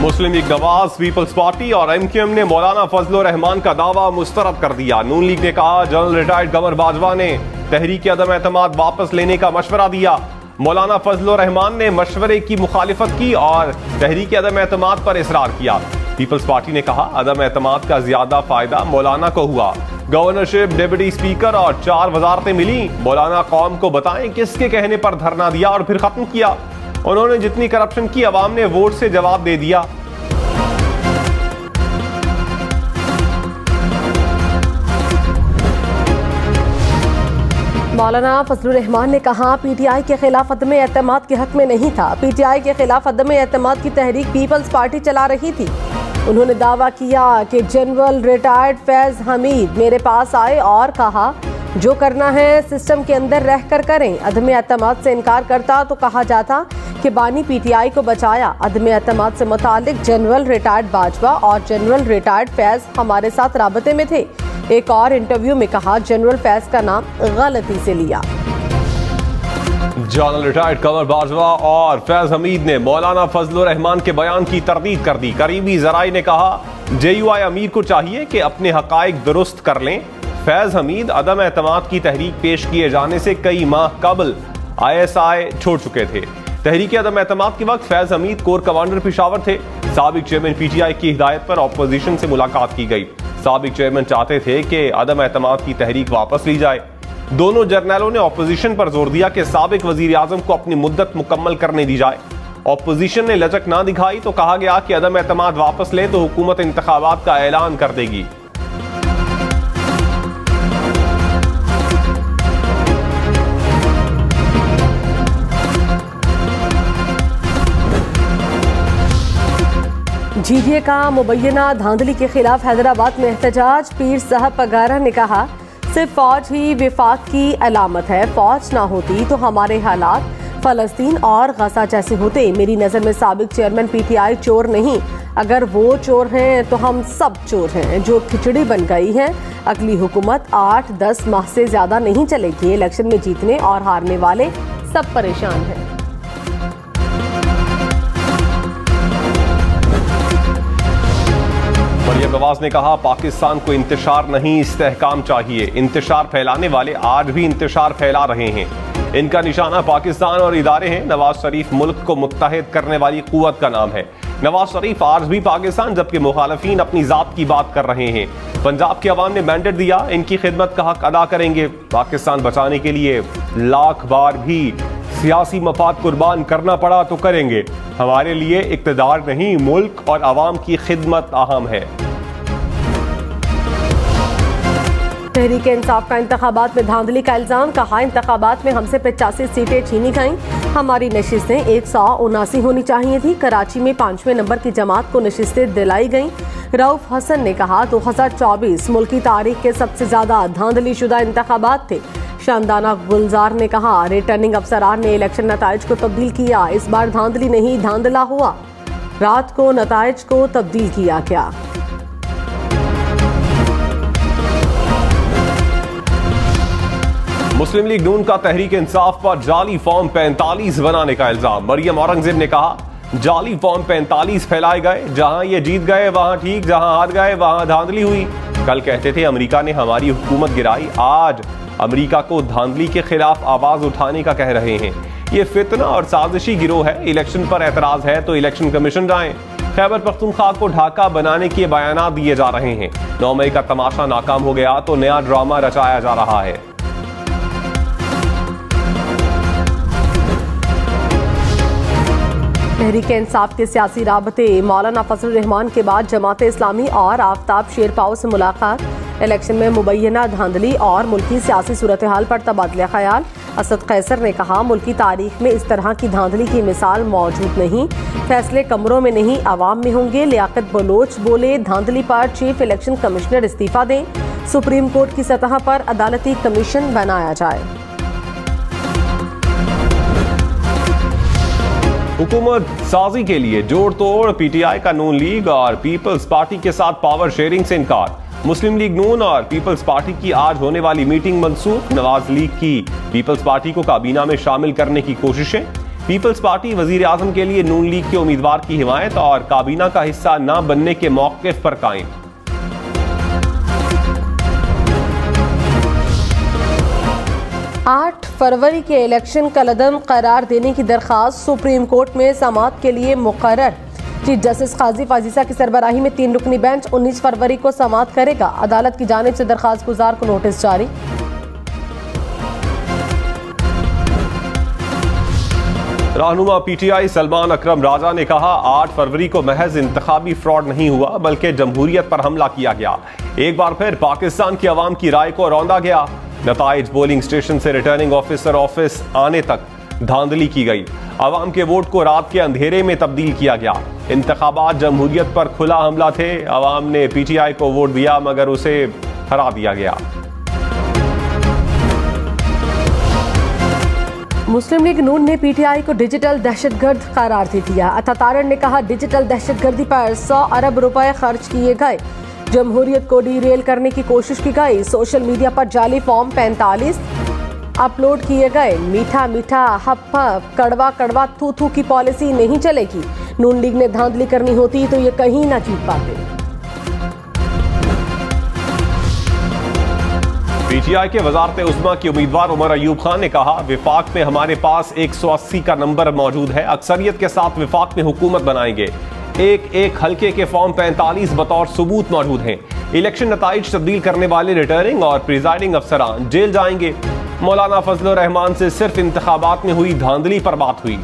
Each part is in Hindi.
मुस्लिम लीग नवाज, पीपल्स पार्टी और MQM ने मौलाना फजलुर रहमान का दावा मुस्तरद कर दिया। नून लीग ने कहा जनरल रिटायर्ड कमर बाजवा ने तहरीक अदम एतमाद वापस लेने का मशवरा दिया। मौलाना फजलुर रहमान ने मशवरे की मुखालिफत की और तहरीक अदम एतमाद पर इसरार किया। पीपल्स पार्टी ने कहा अदम एतमाद का ज्यादा फायदा मौलाना को हुआ। गवर्नरशिप, डिप्टी स्पीकर और 4 वजारतें मिली। मौलाना कौम को बताएं किसके कहने पर धरना दिया और फिर खत्म किया। उन्होंने जितनी करप्शन की अवाम ने वोट से जवाब दे दिया। मौलाना फजलुर रहमान ने कहा PTI के खिलाफ अदम एतमाद के हक में नहीं था। PTI के खिलाफ अदम एतमाद की तहरीक पीपल्स पार्टी चला रही थी। उन्होंने दावा किया कि जनरल रिटायर्ड फैज हमीद मेरे पास आए और कहा जो करना है सिस्टम के अंदर रहकर करें। अदम एतमाद से इनकार करता तो कहा जाता कि बानी PTI को बचाया। अदम एतमाद से मुतालिक जनरल रिटायर्ड बाजवा और जनरल रिटायर्ड फैज हमारे साथ राबते में थे। एक और इंटरव्यू में कहा जनरल फैज का नाम गलती से लिया। जनरल रिटायर्ड कमर बाजवा और फैज हमीद ने मौलाना फजलुर रहमान के बयान की तरदीद कर दी। करीबी जराए ने कहा JUI अमीर को चाहिए कि अपने हकाइक दुरुस्त कर लें। फैज हमीद अदम एतमाद की तहरीक पेश किए जाने से कई माह कबल ISI छोड़ चुके थे। तहरीक अदम एतमाद के वक्त फैज हमीद कोर कमांडर पेशावर थे। साबिक चेयरमैन PTI की हिदायत पर ऑपोजिशन से मुलाकात की गई। साबिक चेयरमैन चाहते थे कि अदम एतमाद की तहरीक वापस ली जाए। दोनों जर्नलों ने ऑपोजिशन पर जोर दिया कि साबिक वजीर आजम को अपनी मुद्दत मुकम्मल करने दी जाए। ऑपोजिशन ने लचक ना दिखाई तो कहा गया कि अदम एतमाद वापस ले तो हुकूमत इंतखाबात का ऐलान कर देगी। GDA का मुबैना धांधली के खिलाफ हैदराबाद में एहतजाज। पीर साहब पगारा ने कहा सिर्फ फौज ही विफाक की अलामत है। फौज ना होती तो हमारे हालात फलस्तीन और गजा जैसे होते। मेरी नज़र में साबिक चेयरमैन PTI चोर नहीं, अगर वो चोर हैं तो हम सब चोर हैं जो खिचड़ी बन गई है। अगली हुकूमत 8-10 माह से ज्यादा नहीं चलेगी। इलेक्शन में जीतने और हारने वाले सब परेशान हैं। मरियम नवाज ने कहा पाकिस्तान को इंतशार नहीं इस्तेहकाम चाहिए। इंतशार फैलाने वाले आज भी इंतशार फैला रहे हैं। इनका निशाना पाकिस्तान और इदारे हैं। नवाज शरीफ मुल्क को मुत्तहिद करने वाली कुव्वत का नाम है। नवाज शरीफ आज भी पाकिस्तान जबकि मुखालफीन अपनी जात की बात कर रहे हैं। पंजाब के अवाम ने मैंडेट दिया, इनकी खिदमत का हक अदा करेंगे। पाकिस्तान बचाने के लिए लाख बार भी सियासी मफाद कुर्बान करना पड़ा तो करेंगे। हमारे लिए इक़्तिदार नहीं मुल्क और अवाम की खिदमत अहम है। तहरीक इंसाफ का इंतखाबात में धांधली का इल्जाम। कहा इंतखाबात में हमसे 85 सीटें छीनी गईं। हमारी नशिस्तें 179 होनी चाहिए थी। कराची में 5वें नंबर की जमात को नशिस्तें दिलाई गईं। रऊफ हसन ने कहा 2024 मुल्क की तारीख के सबसे ज्यादा धांधली शुदा इंतखाबात थे। शानदाना गुलजार ने कहा रिटर्निंग अफसरान ने इलेक्शन नताइज को तब्दील किया। इस बार धांधली नहीं धांधला हुआ। रात को नताइज को तब्दील किया क्या? मुस्लिम लीग नून का तहरीक इंसाफ पर जाली फॉर्म 45 बनाने का इल्जाम। मरियम औरंगजेब ने कहा जाली फॉर्म 45 फैलाए गए। जहां ये जीत गए वहां ठीक, जहां हार गए वहां धांधली हुई। कल कहते थे अमेरिका ने हमारी हुकूमत गिराई, आज अमेरिका को धांधली के खिलाफ आवाज उठाने का कह रहे हैं। ये फितना और साजिशी गिरोह है। इलेक्शन पर एतराज है तो इलेक्शन कमीशन जाएं। खैबर पख्तूनख्वा को ढाका बनाने के बयान दिए जा रहे हैं। 9 मई का तमाशा नाकाम हो गया तो नया ड्रामा रचाया जा रहा है। तहरीक इंसाफ के सियासी राबते। मौलाना फजलुर रहमान के बाद जमात इस्लामी और आफ्ताब शेरपाओ से मुलाकात। इलेक्शन में मुबैना धांधली और मुल्की सियासी सूरत हाल पर तबादला ख्याल। असद कैसर ने कहा मुल्की तारीख में इस तरह की धांधली की मिसाल मौजूद नहीं। फैसले कमरों में नहीं आवाम में होंगे। लियाकत बलोच बोले धांधली पर चीफ इलेक्शन कमिश्नर इस्तीफा दें। सुप्रीम कोर्ट की सतह पर अदालती कमीशन बनाया जाए। हुकूमत साजी के लिए जोड़ तोड़। PTI का नून लीग और पीपल्स पार्टी के साथ पावर शेयरिंग से इनकार। मुस्लिम लीग नून और पीपल्स पार्टी की आज होने वाली मीटिंग मनसूख। नवाज लीग की पीपल्स पार्टी को काबीना में शामिल करने की कोशिशें। पीपल्स पार्टी वजीर आजम के लिए नून लीग के उम्मीदवार की हिमायत और काबीना का हिस्सा न बनने के मौक़िफ़ पर कायम। आठ फरवरी के इलेक्शन कलअदम करार देने की दरखास्त सुप्रीम कोर्ट में समाअत के लिए मुकर्रर। चीफ जस्टिस काजी फाजीसा की सरबराही में 3 रुकनी बेंच 19 फरवरी को समाअत करेगा। अदालत की जानिब से दरखास्त गुजार को नोटिस जारी। रहनुमा पीटीआई सलमान अकरम राजा ने कहा 8 फरवरी को महज इंतखाबी फ्रॉड नहीं हुआ बल्कि जमहूरियत पर हमला किया गया। एक बार फिर पाकिस्तान की आवाम की राय को रौंदा गया। नताइज पोलिंग स्टेशन से रिटर्निंग ऑफिसर ऑफिस आने तक धांधली की गई। आवाम के वोट को रात के अंधेरे में तब्दील किया गया। इंतखाबात जमहूरियत पर खुला हमला थे। आवाम ने पीटीआई को वोट दिया मगर उसे हरा दिया गया। मुस्लिम लीग नून ने पीटीआई को डिजिटल दहशतगर्द करार दे दिया। अता तारड़ ने कहा डिजिटल दहशतगर्दी पर 100 अरब रुपए खर्च किए गए। जमहूरियत को डीरेल करने की कोशिश की गई। सोशल मीडिया पर जाली फॉर्म 45 अपलोड किए गए। मीठा मीठा हप हप कड़वा कड़वा थू थू की पॉलिसी नहीं चलेगी। नून लीग ने धांधली करनी होती तो ये कहीं ना जीत पाते। पीटीआई के वजारत उज़्मा के उम्मीदवार उमर अयूब खान ने कहा विफाक में हमारे पास 180 का नंबर मौजूद है। अक्सरियत के साथ विफाक में हुकूमत बनाएंगे। एक हल्के के फॉर्म 45 बतौर सबूत मौजूद हैं। इलेक्शन नताइज तब्दील करने वाले रिटर्निंग और प्रिजाइडिंग अफसरान जेल जाएंगे। मौलाना फजलुर रहमान से सिर्फ इंतखाबात में हुई धांधली पर बात हुई।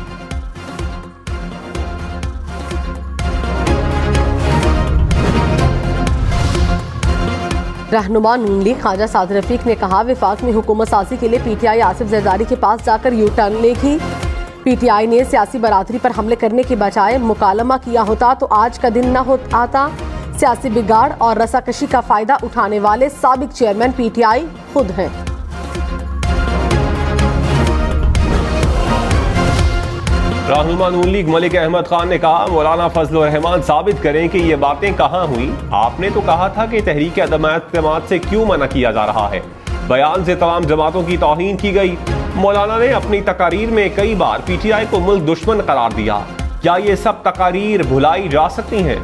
रहनुमा नून लीग ख्वाजा साद रफीक ने कहा विफाक में हुकूमत साजी के लिए पीटीआई आसिफ जरदारी के पास जाकर यू टर्न लेगी। पीटीआई ने सियासी बरादरी पर हमले करने के बजाय मुकालमा किया होता तो आज का दिन न आता। सियासी बिगाड़ और रसाकशी का फायदा उठाने वाले साबिक चेयरमैन पीटीआई खुद हैं। रहनुमा नून लीग मलिक अहमद खान ने कहा मौलाना फजलुर रहमान साबित करें कि ये बातें कहां हुई। आपने तो कहा था कि तहरीक अदम-ए-एतमाद से क्यों मना किया जा रहा है। बयान से तमाम जमातों की तौहीन की गई। मौलाना ने अपनी तकारीर में कई बार पीटीआई को मुल्क दुश्मन करार दिया। क्या ये सब तकारीर भुलाई जा सकती हैं?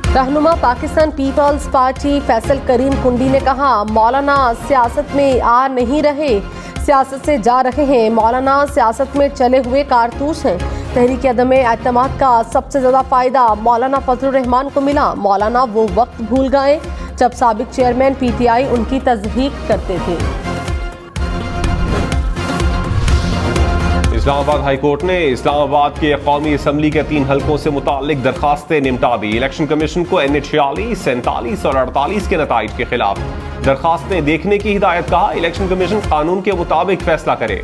रहनुमा पाकिस्तान पीपल्स पार्टी फैसल करीम कुंडी ने कहा मौलाना सियासत में आ नहीं रहे, सियासत से जा रहे हैं। मौलाना सियासत में चले हुए कारतूस हैं। तहरीक अदम-ए-एतमाद का सबसे ज्यादा फायदा मौलाना फजलुर रहमान को मिला। मौलाना वो वक्त भूल गए जब साबिक चेयरमैन पीटीआई उनकी तज़हीक करते थे। इस्लामाबाद हाई कोर्ट ने इस्लामाबाद के कौमी असम्बली के 3 हलकों से मुताल्लिक दरखास्तें निपटा दी। इलेक्शन कमीशन को NH 46, 47 और 48 के नताइज के खिलाफ दरखास्तें देखने की हिदायत। कहा इलेक्शन कमीशन कानून के मुताबिक फैसला करे।